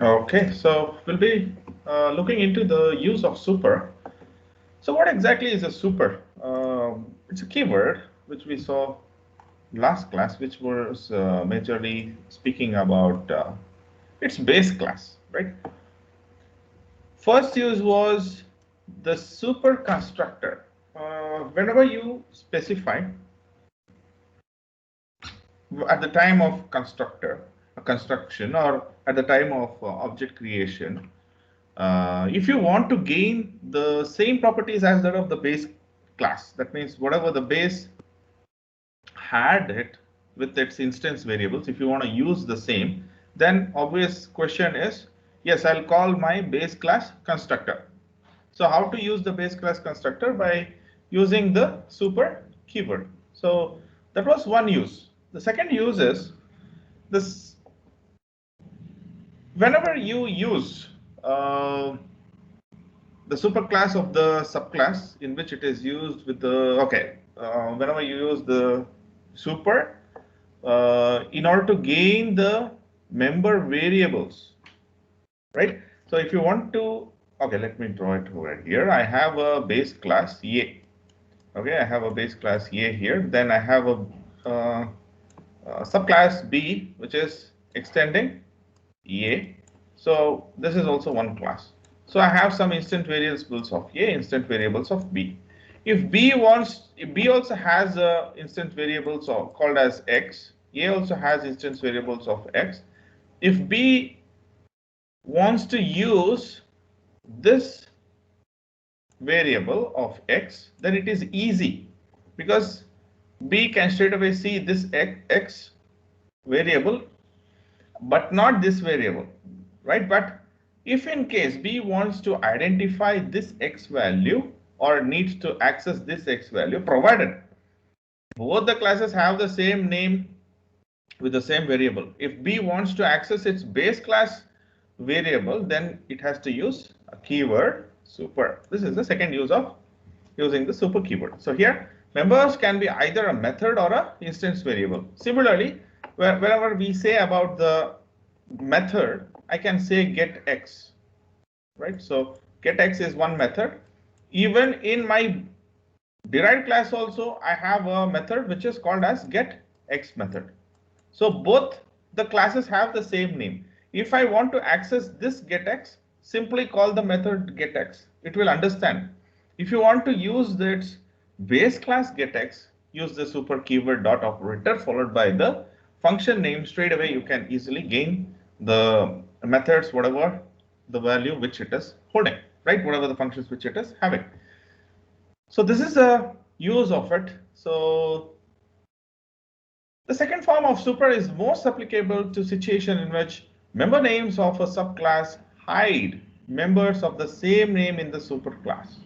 Okay, so we'll be looking into the use of super. So what exactly is a super? It's a keyword which we saw last class, which was majorly speaking about its base class, right? First use was the super constructor. Whenever you specify at the time of construction or at the time of object creation, if you want to gain the same properties as that of the base class, that means whatever the base had it with its instance variables, if you want to use the same, then obvious question is, yes, I'll call my base class constructor. So how to use the base class constructor? By using the super keyword. So that was one use. The second use is this: whenever you use the superclass of the subclass in which it is used with the, okay, whenever you use the super in order to gain the member variables, right? So if you want to, okay, let me draw it over here. I have a base class A. Okay, I have a base class A here. Then I have a subclass B, which is extending A. So this is also one class. So I have some instant variables of A, instant variables of B. If B also has instant variables called as X. A also has instance variables of X. If B wants to use this variable of X, then it is easy because B can straight away see this X variable but not this variable, right? But if in case B wants to identify this X value or needs to access this X value, provided both the classes have the same name with the same variable, if B wants to access its base class variable, then it has to use a keyword super. This is the second use of using the super keyword. So here members can be either a method or a instance variable. Similarly, wherever we say about the method, I can say get X, right? So get X is one method. Even in my derived class also, I have a method which is called as get X method. So both the classes have the same name. If I want to access this getX, simply call the method getX. It will understand. If you want to use its base class getX, use the super keyword dot operator followed by the function name. Straight away you can easily gain the methods, whatever the value which it is holding, right? Whatever the functions which it is having. So this is a use of it. So the second form of super is most applicable to situation in which member names of a subclass hide members of the same name in the superclass.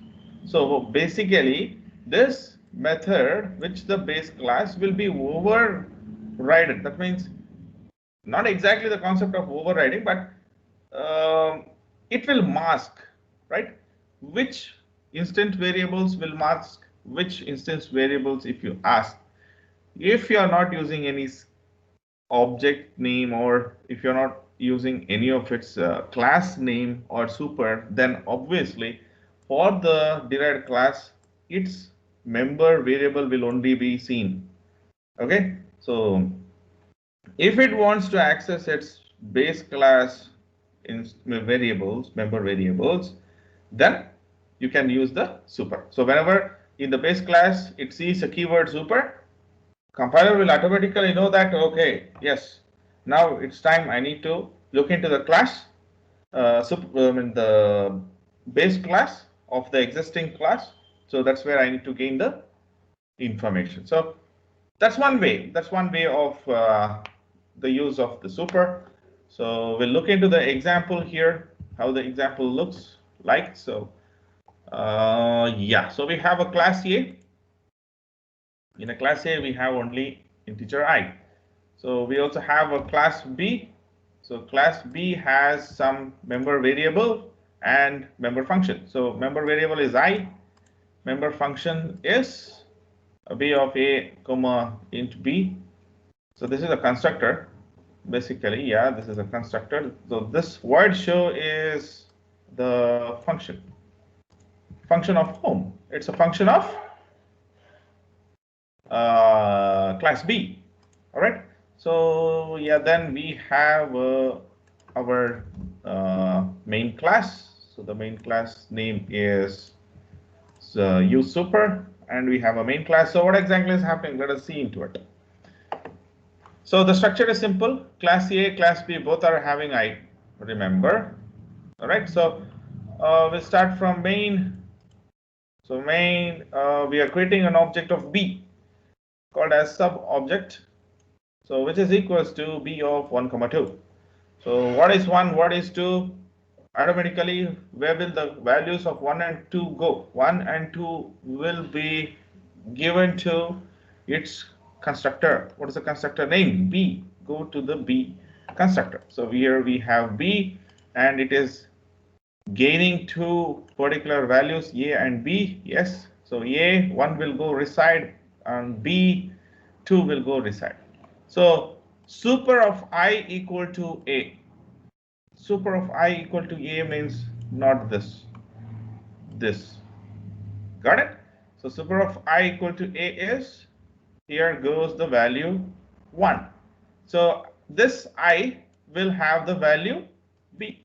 So basically, this method, which the base class will be overridden. That means not exactly the concept of overriding, but it will mask, right? Which instant variables will mask which instance variables if you ask. If you are not using any object name or if you're not using any of its class name or super, then obviously for the derived class, its member variable will only be seen. Okay, so if it wants to access its base class in variables, member variables, then you can use the super. So whenever in the base class it sees a keyword super, compiler will automatically know that, okay, yes, now it's time I need to look into the class, the base class of the existing class. So that's where I need to gain the information. So that's one way. That's one way of the use of the super. So we'll look into the example here, how the example looks like. So yeah, so we have a class A. In a class A, we have only integer I. So we also have a class B. So class B has some member variable and member function. So member variable is I. Member function is a b of a comma int b. So this is a constructor. basically, yeah, this is a constructor. So this void show is the function of whom? It's a function of class B. All right. So yeah, then we have our main class. So the main class name is use super, and we have a main class. So what exactly is happening? Let us see into it. So the structure is simple. Class A, class B, both are having I. Remember. All right. So we'll start from main. So main, we are creating an object of B called as sub object. So which is equals to B of 1, 2. So what is 1, what is 2? Automatically, where will the values of 1 and 2 go? 1 and 2 will be given to its constructor. What is the constructor name? B. Go to the B constructor. So here we have B, and it is gaining two particular values, A and B. Yes. So A, 1 will go reside, and B, 2 will go reside. So super of I equal to A. Super of I equal to A means not this. This. Got it? So super of I equal to A is, here goes the value 1. So this I will have the value B.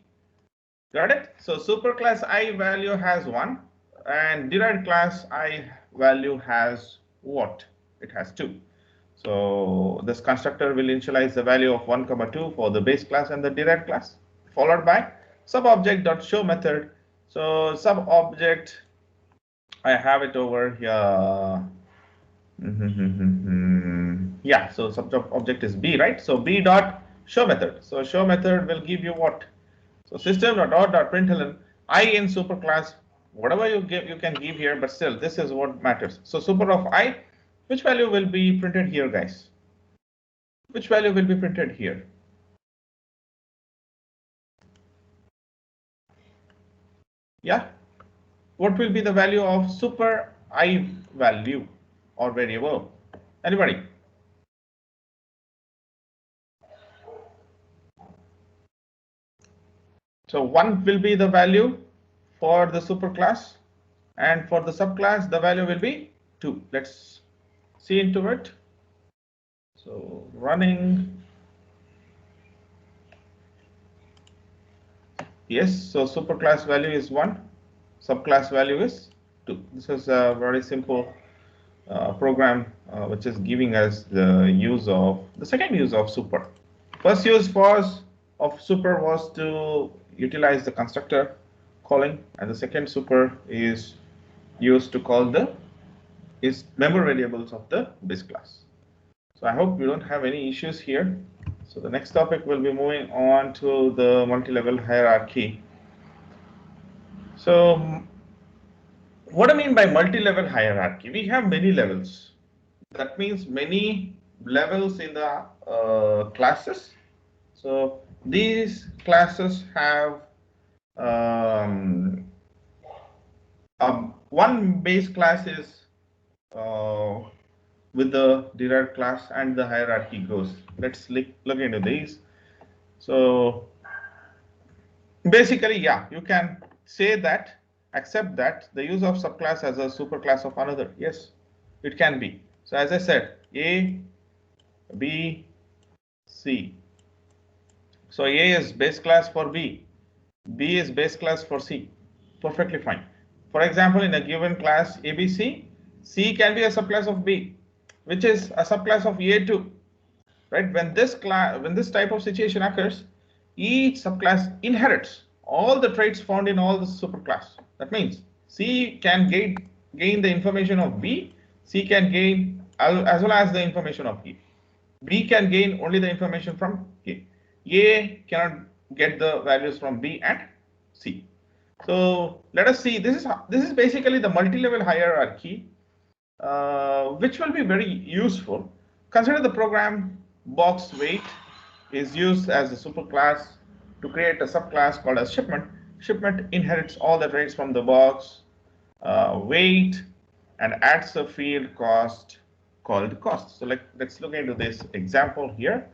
Got it? So superclass I value has 1, and derived class I value has what? It has 2. So this constructor will initialize the value of 1, 2 for the base class and the derived class, followed by subobject.show method. So subobject, I have it over here. Yeah, so subobject is B, right? So B dot show method. So show method will give you what? So system.out.println I in superclass, whatever you give, you can give here, but still this is what matters. So super of I, which value will be printed here, guys? Which value will be printed here? Yeah, what will be the value of super I value or variable? Anybody? So 1 will be the value for the superclass, and for the subclass the value will be 2. Let's see into it. So running. Yes, so superclass value is 1, subclass value is 2. This is a very simple program which is giving us the use of the second use of super. First use of super was to utilize the constructor calling, and the second super is used to call the member variables of the base class. So I hope you don't have any issues here. So the next topic will be moving on to the multi-level hierarchy. So what I mean by multi-level hierarchy, we have many levels. That means many levels in the classes. So these classes have one base class is with the derived class, and the hierarchy goes. Let's look into these. So basically, yeah, you can say that, accept that the use of subclass as a superclass of another. Yes, it can be. So as I said, A, B, C. So A is base class for B. B is base class for C. Perfectly fine. For example, in a given class ABC, C can be a subclass of B, which is a subclass of A2. Right? When this type of situation occurs, each subclass inherits all the traits found in all the superclass. That means C can gain the information of B, C can gain as well as the information of A. B can gain only the information from A. A cannot get the values from B and C. So let us see. This is basically the multi-level hierarchy, which will be very useful. Consider the program box weight is used as a superclass to create a subclass called as shipment. Shipment inherits all the traits from the box weight and adds a field cost called cost. So let's look into this example here.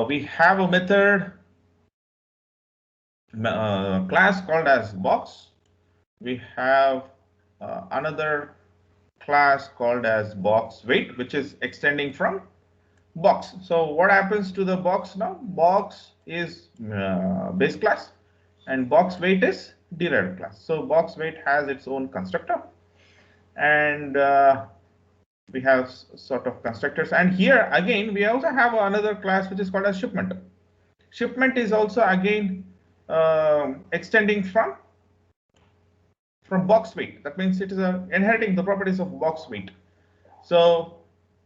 We have a method class called as box. We have another class called as box weight, which is extending from box. So what happens to the box now? Box is base class and box weight is derived class. So box weight has its own constructor, and we have sort of constructors. And here again we also have another class which is called as shipment. Shipment is also again extending from box weight. That means it is inheriting the properties of box weight. So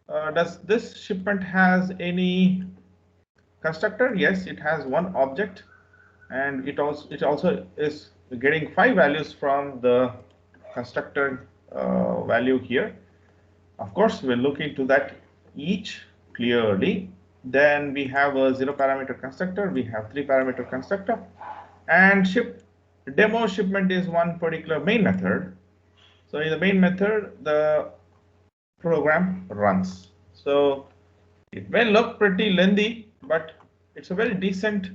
does this shipment has any constructor? Yes, it has one object, and it also is getting 5 values from the constructor value here. Of course, we'll look into that each clearly. Then we have a 0 parameter constructor, we have 3 parameter constructor, and demo shipment is one particular main method. So in the main method, the program runs. So it may look pretty lengthy, but it's a very decent,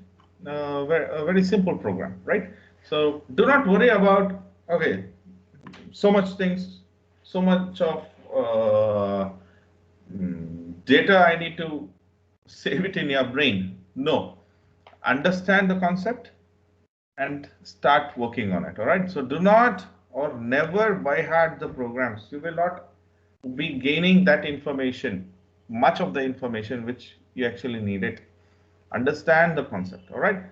a very simple program, right? So do not worry about, okay, so much things, so much of data I need to save it in your brain. No, understand the concept and start working on it. All right. So do not or never by heart the programs. You will not be gaining that information, much of the information which you actually need it. Understand the concept. All right.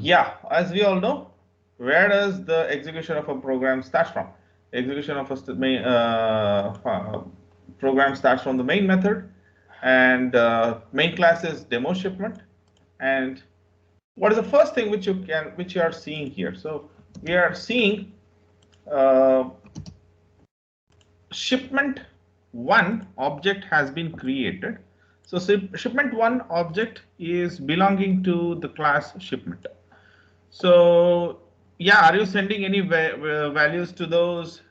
Yeah, as we all know, where does the execution of a program start from? Execution of a program starts from the main method, and main class is demo shipment. And what is the first thing which you are seeing here? So we are seeing shipment 1 object has been created. So shipment 1 object is belonging to the class shipment. So yeah, are you sending any values to those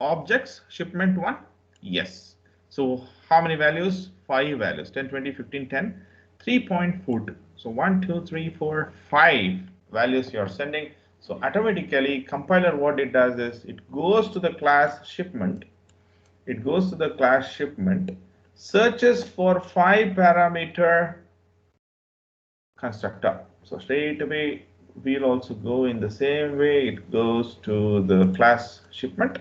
objects? Shipment 1? Yes. So how many values? 5 values, 10, 20, 15, 10, 3 point food. So 1, 2, 3, 4, 5 values you are sending. So automatically compiler, what it does is it goes to the class shipment. It goes to the class shipment, searches for 5 parameter constructor. So straight away we'll also go in the same way. It goes to the class shipment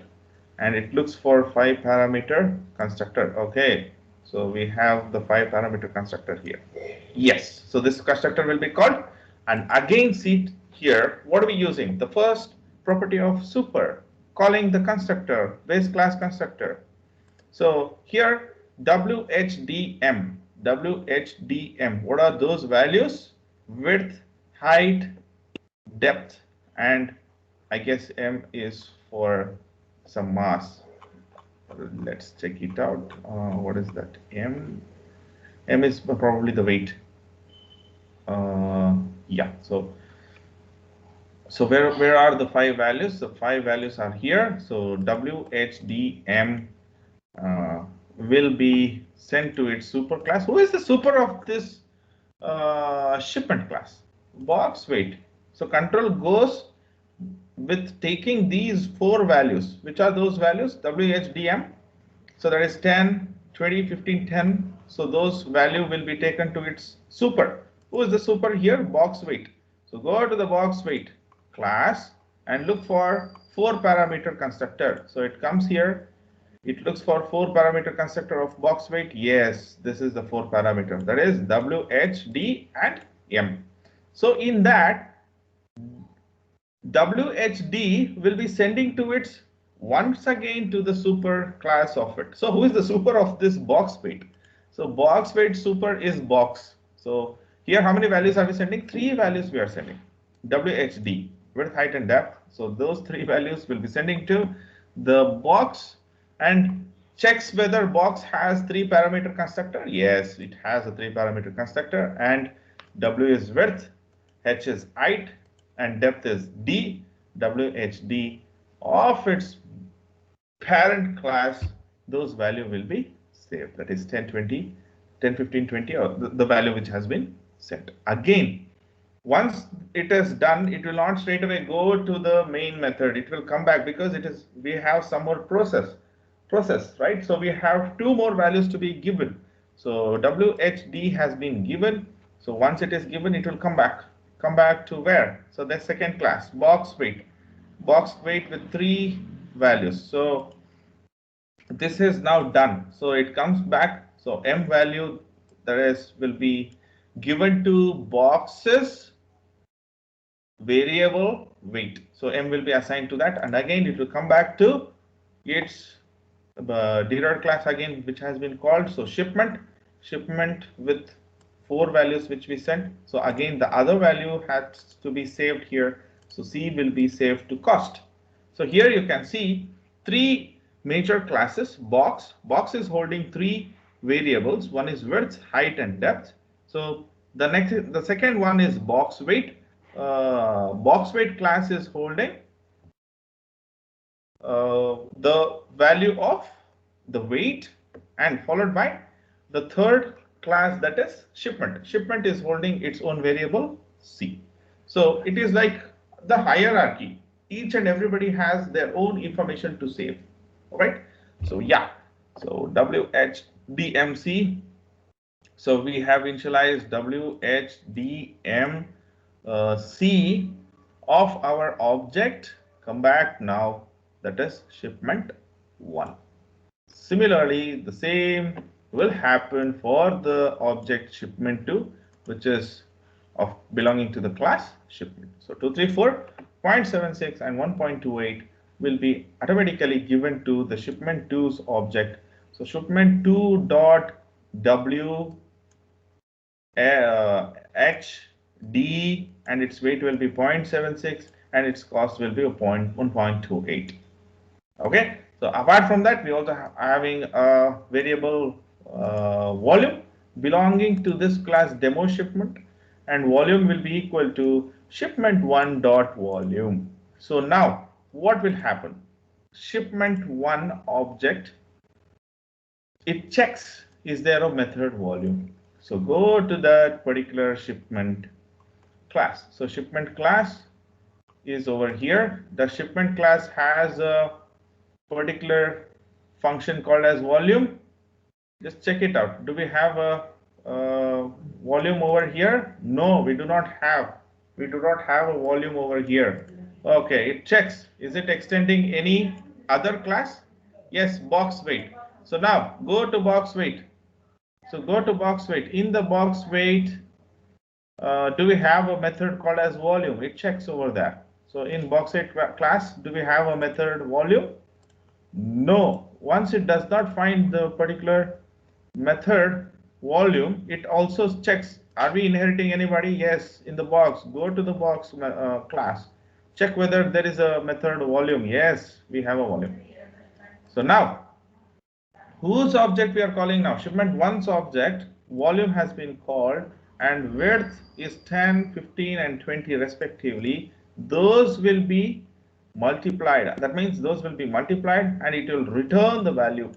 and it looks for 5 parameter constructor. Okay, so we have the 5 parameter constructor here. Yes, so this constructor will be called, and again see here what are we using? The first property of super, calling the constructor, base class constructor. So here WHDM, what are those values? Width, height, depth, and I guess M is for some mass. Let's check it out. What is that? M is probably the weight. Yeah, so where are the 5 values? The 5 values are here. So WHDM will be sent to its super class. Who is the super of this shipment class? Box weight. So control goes with taking these 4 values. Which are those values? WHDM. So that is 10, 20, 15, 10. So those value will be taken to its super. Who is the super here? Box weight. So go to the box weight class and look for 4 parameter constructor. So it comes here. It looks for 4 parameter constructor of box weight. Yes, this is the 4 parameter. That is W, H, D, and M. So in that, WHD will be sending to its once again to the super class of it. So who is the super of this box weight? So box weight super is box. So here how many values are we sending? 3 values we are sending. WHD, width, height, and depth. So those 3 values will be sending to the box and checks whether box has 3 parameter constructor. Yes, it has a 3 parameter constructor, and W is width, H is height, and depth is D. WHD of its parent class, those value will be saved. That is 10, 20, 10, 15, 20, or the value which has been set. Again, once it is done, it will not straight away go to the main method. It will come back because we have some more process, right? So we have two more values to be given. So WHD has been given. So once it is given, it will come back. Come back to where? So the second class, box weight with three values. So this is now done. So it comes back. So M value, that is, will be given to boxes variable weight. So M will be assigned to that, and again it will come back to its derived class again, which has been called. So shipment with four values which we sent. So again the other value has to be saved here. So C will be saved to cost. So here you can see three major classes. Box is holding three variables. One is width, height, and depth. So the second one is box weight. Box weight class is holding the value of the weight, and followed by the third class, that is shipment. Shipment is holding its own variable C. So it is like the hierarchy. Each and everybody has their own information to save. All right. So yeah. So WHDMC. So we have initialized WHDMC of our object. Come back now. That is shipment 1. Similarly, the same will happen for the object shipment 2, which is of belonging to the class shipment. So 234, 0.76 and 1.28 will be automatically given to the shipment 2's object. So shipment 2 dot W HD, and its weight will be 0.76 and its cost will be 1.28. Okay, so apart from that, we also having a variable volume belonging to this class demo shipment, and volume will be equal to shipment 1 dot volume. So now what will happen? Shipment 1 object, it checks is there a method volume. So go to that particular shipment class. So shipment class is over here. The shipment class has a particular function called as volume. Just check it out. Do we have a volume over here? No, we do not have. We do not have a volume over here. Okay, it checks. Is it extending any other class? Yes, box weight. So now go to box weight. So go to box weight. In the box weight, do we have a method called as volume? It checks over there. So in box weight class, do we have a method volume? No. Once it does not find the particular method volume, it also checks, are we inheriting anybody? Yes, in the box. Go to the box class. Check whether there is a method volume. Yes, we have a volume. So now, whose object we are calling now? Shipment 1's object, volume has been called, and width is 10, 15, and 20 respectively. Those will be multiplied. That means those will be multiplied and it will return the value.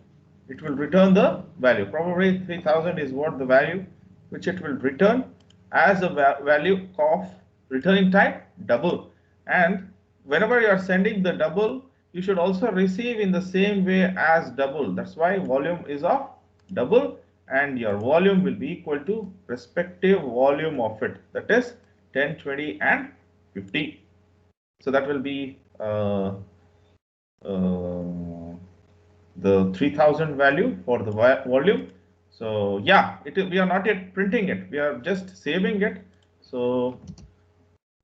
It will return the value. Probably 3000 is what the value which it will return as a value of returning type double. And whenever you are sending the double, you should also receive in the same way as double. That's why volume is of double, and your volume will be equal to respective volume of it. That is 10, 20, and 50. So that will be the 3000 value for the volume. So yeah, we are not yet printing it. We are just saving it. So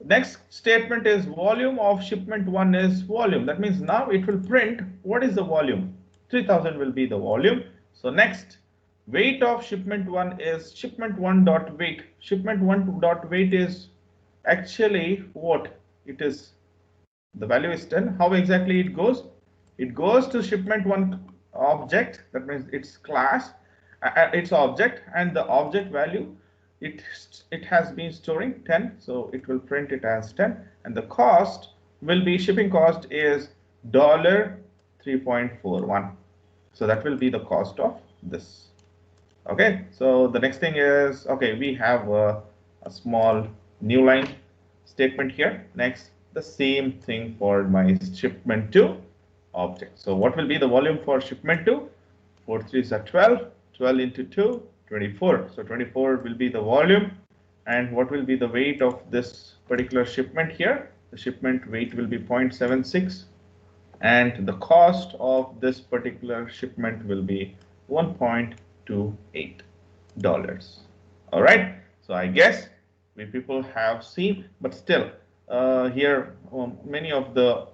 next statement is volume of shipment 1 is volume. That means now it will print what is the volume. 3000 will be the volume. So next, weight of shipment 1 is shipment 1 dot weight. Shipment 1 dot weight is actually what? It is, the value is 10. How exactly it goes? It goes to shipment 1 object. That means its class, its object, and the object value. It has been storing 10, so it will print it as 10, and the cost will be, shipping cost is $3.41. So that will be the cost of this. Okay, so the next thing is, okay, we have a small new line statement here. Next, the same thing for my shipment to object. So what will be the volume for shipment to? 4 3s are 12, 12 into 2, 24. So 24 will be the volume. And what will be the weight of this particular shipment here? The shipment weight will be 0.76, and the cost of this particular shipment will be $1.28. All right, so I guess we people have seen, but still here many of the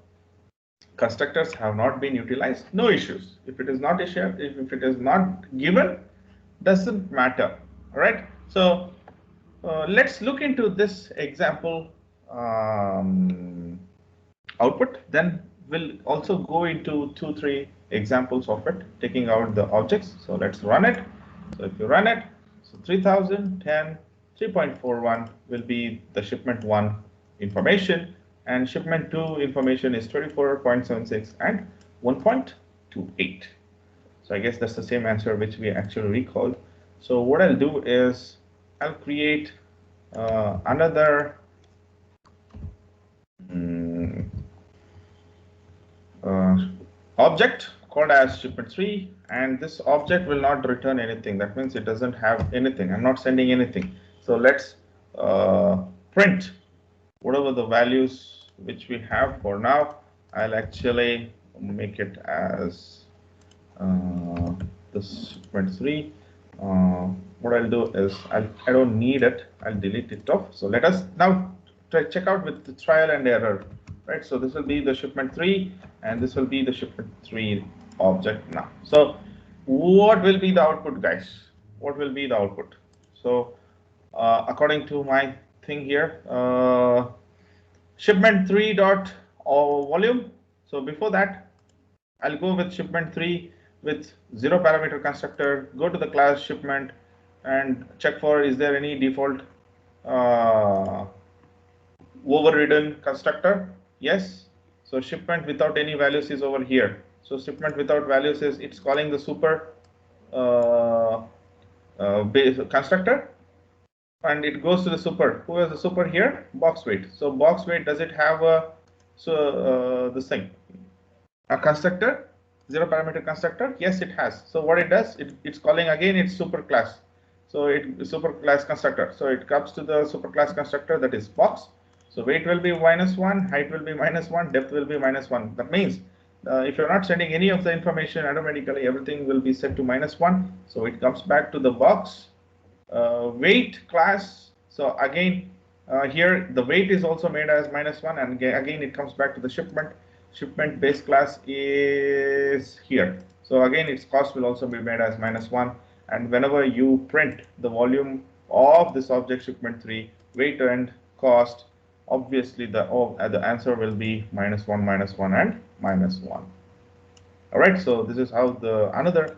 constructors have not been utilized. No issues. If it is not issued, if it is not given, doesn't matter. All right, so let's look into this example output. Then we'll also go into 2-3 examples of it, taking out the objects. So let's run it. So if you run it, so 3010 3.41 will be the shipment 1 information, and shipment 2 information is 24.76 and 1.28. So I guess that's the same answer which we actually recalled. So what I'll do is I'll create another object called as shipment 3, and this object will not return anything. That means it doesn't have anything. I'm not sending anything. So let's print whatever the values which we have for now. I'll actually make it as this shipment 3. What I'll do is I don't need it. I'll delete it off. So let us now check out with the trial and error. Right, so this will be the shipment 3, and this will be the shipment 3 object now. So what will be the output, guys? What will be the output? So according to my thing here, shipment 3 dot volume. So before that, I'll go with shipment 3 with 0 parameter constructor, go to the class shipment and check for is there any default overridden constructor. Yes, so shipment without any values is over here. So shipment without values is it's calling the super base constructor, and it goes to the super. Who is the super here? Box weight. So box weight, does it have a this thing, a constructor, 0 parameter constructor? Yes, it has. So what it does, it's calling again its super class. So it super class constructor. So it comes to the super class constructor, that is box. So weight will be -1, height will be -1, depth will be -1. That means if you're not sending any of the information, automatically everything will be set to -1. So it comes back to the box weight class. So again, here the weight is also made as -1, and again it comes back to the shipment. Shipment base class is here. So again its cost will also be made as -1, and whenever you print the volume of this object shipment 3, weight and cost, obviously the answer will be -1, -1, and -1. All right, so this is how the another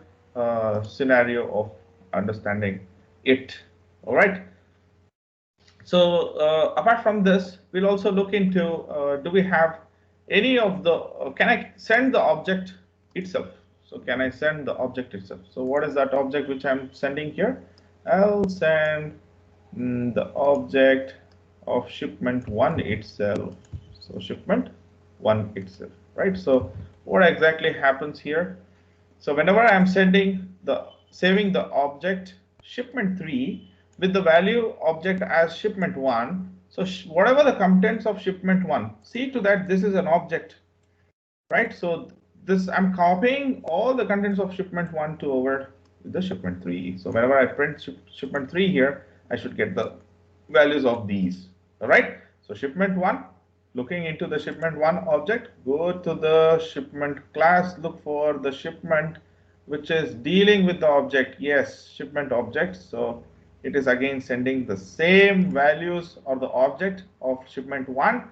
scenario of understanding it. All right, so apart from this, we'll also look into do we have any of the can I send the object itself? So can I send the object itself? So what is that object which I'm sending here? I'll send the object of shipment 1 itself. So shipment 1 itself, right? So what exactly happens here? So whenever I'm saving the object shipment 3 with the value object as shipment 1, so whatever the contents of shipment 1, see to that this is an object, right? So this I'm copying all the contents of shipment 1 to over the shipment 3. So whenever I print shipment 3 here, I should get the values of these. All right, so shipment 1, looking into the shipment 1 object, go to the shipment class, look for the shipment which is dealing with the object. Yes, shipment object. So it is again sending the same values or the object of shipment 1,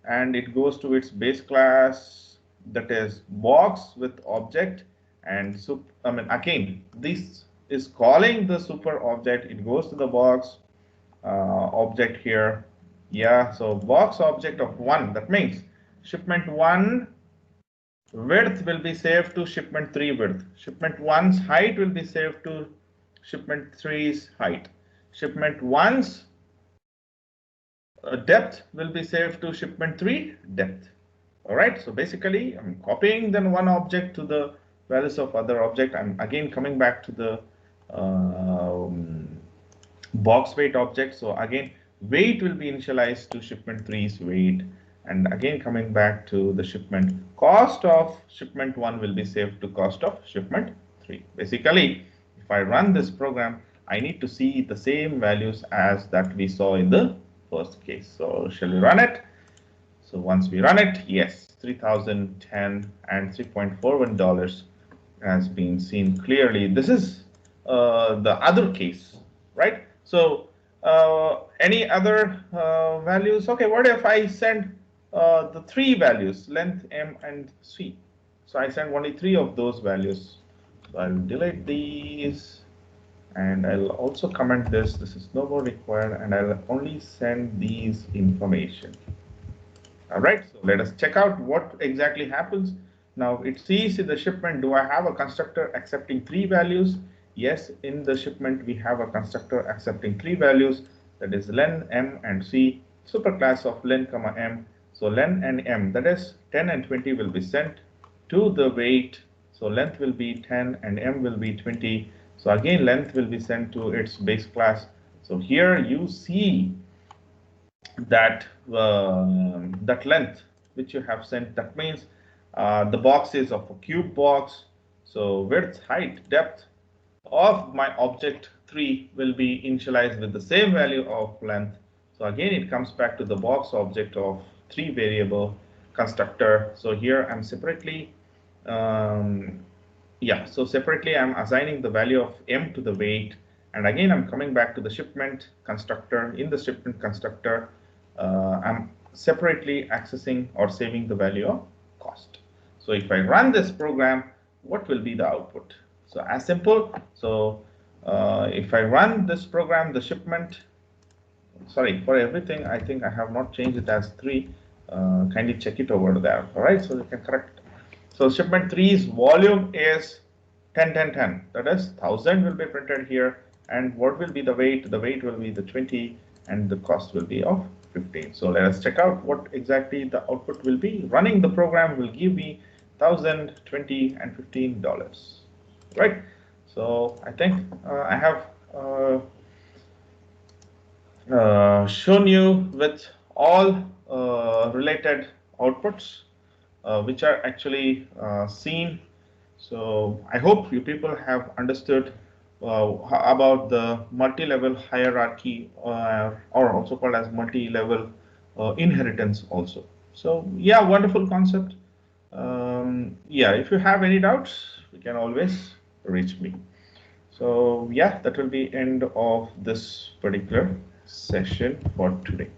and it goes to its base class, that is box with object, and again this is calling the super object. It goes to the box object here. Yeah, so box object of 1, that means shipment 1 width will be saved to shipment 3 width. Shipment 1's height will be saved to shipment 3's height. Shipment 1's depth will be saved to shipment 3 depth. All right, so basically I'm copying then one object to the values of other object. I'm again coming back to the box weight object. So again, weight will be initialized to shipment 3's weight, and again coming back to the shipment, cost of shipment 1 will be saved to cost of shipment 3. Basically, if I run this program, I need to see the same values as that we saw in the first case. So shall we run it? So once we run it, yes, 3010 and $3.41 has been seen clearly. This is the other case, right? So any other values? Okay, what if I send the 3 values, length, m, and c? So I send only 3 of those values. So I'll delete these, and I'll also comment this. This is no more required, and I'll only send these information. All right, so let us check out what exactly happens. Now it sees in the shipment, do I have a constructor accepting 3 values? Yes, in the shipment we have a constructor accepting 3 values, that is len, m, and c, superclass of len, m. So len and m, that is 10 and 20, will be sent to the weight. So length will be 10 and m will be 20. So again, length will be sent to its base class. So here you see that that length which you have sent, that means the box is of a cube box. So width, height, depth of my object 3 will be initialized with the same value of length. So again, it comes back to the box object of 3 variable constructor. So here I'm separately separately I'm assigning the value of m to the weight, and again I'm coming back to the shipment constructor. In the shipment constructor, I'm separately accessing or saving the value of cost. So if I run this program, what will be the output? So as simple. So if I run this program, the shipment, sorry, for everything, I think I have not changed it as 3. Kindly check it over there. All right, so you can correct. So shipment 3's volume is 10, 10, 10. That is 1000 will be printed here. And what will be the weight? The weight will be the 20, and the cost will be of 15. So let us check out what exactly the output will be. Running the program will give me 1000, 20, and $15. Right? So I think I have shown you with all related outputs which are actually seen. So I hope you people have understood about the multi-level hierarchy, or also called as multi-level inheritance also. So yeah, wonderful concept. Yeah, if you have any doubts, you can always reach me. So yeah, that will be end of this particular session for today.